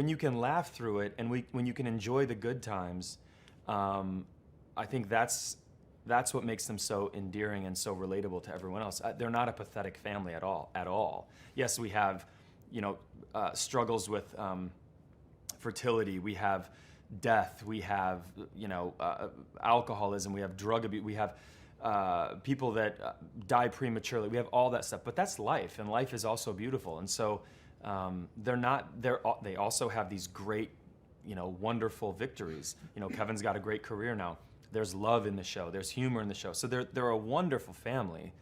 when you can laugh through it and when you can enjoy the good times, I think that's what makes them so endearing and so relatable to everyone else. They're not a pathetic family at all. Yes, we have, struggles with fertility. We have death. We have, alcoholism. We have drug abuse. We have people that die prematurely. We have all that stuff. But that's life, and life is also beautiful. And so they also have these great, wonderful victories. Kevin's got a great career now. There's love in the show. There's humor in the show. So they're a wonderful family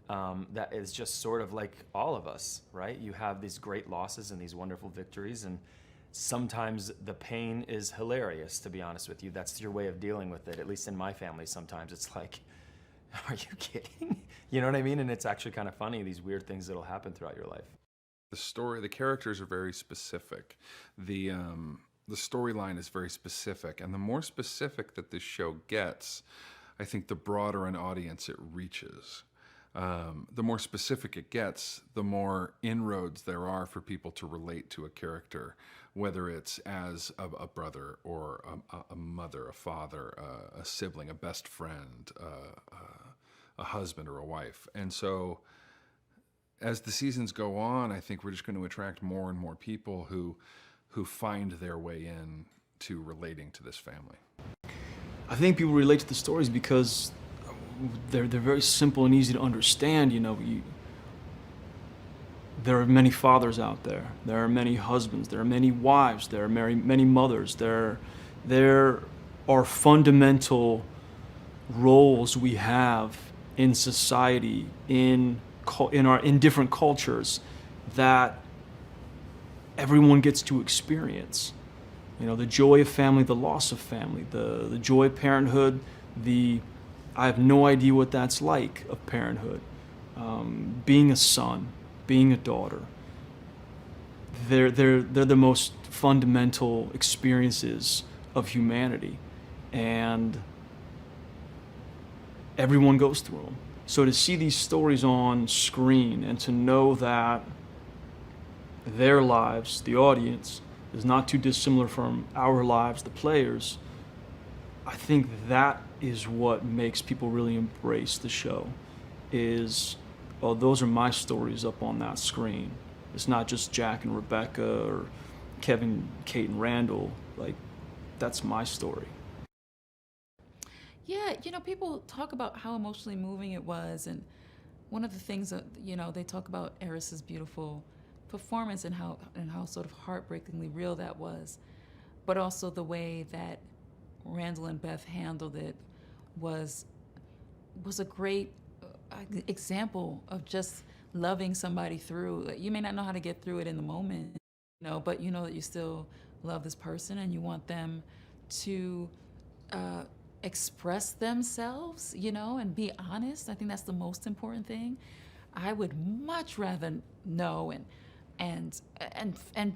that is just sort of like all of us, right? You have these great losses and these wonderful victories, and sometimes the pain is hilarious, to be honest with you. That's your way of dealing with it. At least in my family, sometimes it's like, are you kidding? You know what I mean? And it's actually kind of funny, these weird things that'll happen throughout your life. The characters are very specific. The storyline is very specific, and the more specific that this show gets, I think the broader an audience it reaches. The more specific it gets, the more inroads there are for people to relate to a character, whether it's as a brother or a mother, a father, a sibling, a best friend, a husband or a wife. And so as the seasons go on, I think we're just going to attract more and more people who find their way in to relating to this family. I think people relate to the stories because they're very simple and easy to understand. There are many fathers out there. There are many husbands. There are many wives. There are many mothers. There are fundamental roles we have in society, in different cultures, that everyone gets to experience. The joy of family, the loss of family, the joy of parenthood, I have no idea what that's like of parenthood. Being a son, being a daughter. They're the most fundamental experiences of humanity, and everyone goes through them. So to see these stories on screen and to know that their lives, the audience, is not too dissimilar from our lives, the players, I think that is what makes people really embrace the show. Those are my stories up on that screen. It's not just Jack and Rebecca or Kevin, Kate, and Randall. That's my story. Yeah, people talk about how emotionally moving it was, and one of the things that, they talk about Eris's beautiful performance and how sort of heartbreakingly real that was, but also the way that Randall and Beth handled it was a great example of just loving somebody through. You may not know how to get through it in the moment, but you know that you still love this person and you want them to express themselves, and be honest. I think that's the most important thing. I would much rather know and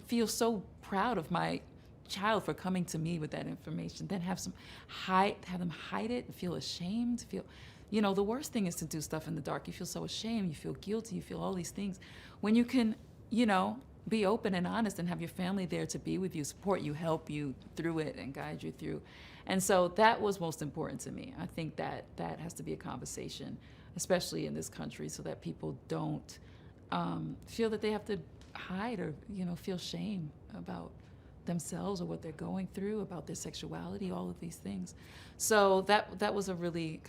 feel so proud of my child for coming to me with that information than have them hide it and feel ashamed, the worst thing is to do stuff in the dark. You feel so ashamed, you feel guilty, you feel all these things. When you can, be open and honest and have your family there to be with you, support you, help you through it, and guide you through. And so that was most important to me. I think that has to be a conversation, especially in this country, so that people don't feel that they have to hide or, feel shame about themselves or what they're going through, about their sexuality, all of these things. So that was a really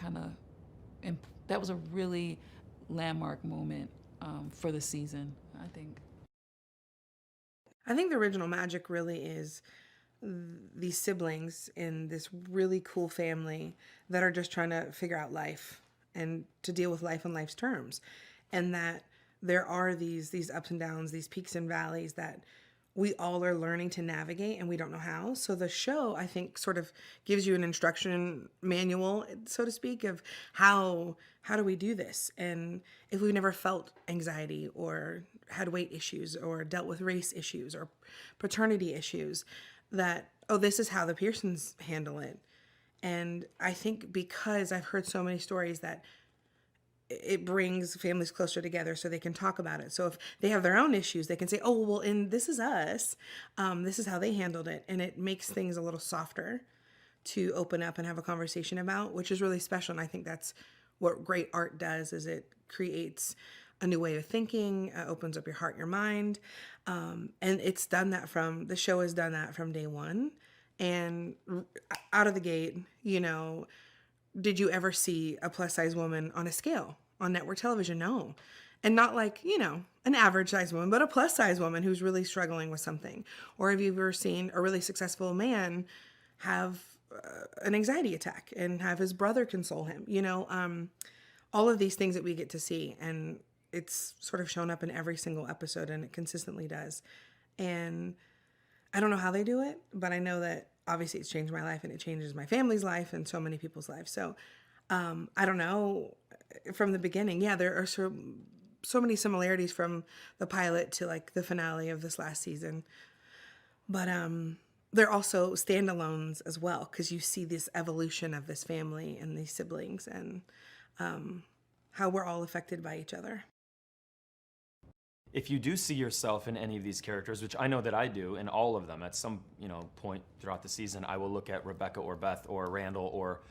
that was a really landmark moment for the season, I think. I think the original magic really is these siblings in this really cool family that are just trying to figure out life and to deal with life on life's terms. And that there are these ups and downs, these peaks and valleys that we all are learning to navigate and we don't know how. So the show, I think, sort of gives you an instruction manual, so to speak, of how do we do this? And if we've never felt anxiety or had weight issues or dealt with race issues or paternity issues, that, this is how the Pearsons handle it. And I think because I've heard so many stories that it brings families closer together so they can talk about it. So if they have their own issues, they can say, oh, well, and this is us. This is how they handled it. And it makes things a little softer to open up and have a conversation about, which is really special. And I think that's what great art does, is it creates a new way of thinking, opens up your heart, your mind. And it's done that the show has done that from day one. And out of the gate, you know, did you ever see a plus size woman on a scale on network television? No. And not like, you know, an average size woman, but a plus size woman who's really struggling with something. Or have you ever seen a really successful man have an anxiety attack and have his brother console him? You know, all of these things that we get to see, and it's sort of shown up in every single episode, and it consistently does. And I don't know how they do it, but I know that obviously it's changed my life, and it changes my family's life and so many people's lives. So I don't know, from the beginning, yeah, there are so many similarities from the pilot to like the finale of this last season. But they're also standalones as well, because you see this evolution of this family and these siblings, and how we're all affected by each other. If you do see yourself in any of these characters, which I know that I do, in all of them, at some point throughout the season, I will look at Rebecca or Beth or Randall or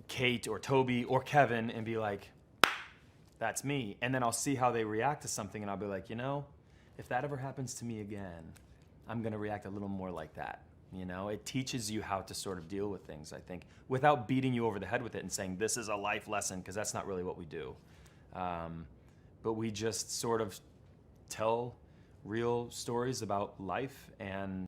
Kate or Toby or Kevin and be like, that's me. And then I'll see how they react to something, and I'll be like, if that ever happens to me again, I'm gonna react a little more like that. It teaches you how to sort of deal with things, I think, without beating you over the head with it and saying this is a life lesson, because that's not really what we do. But we just sort of tell real stories about life and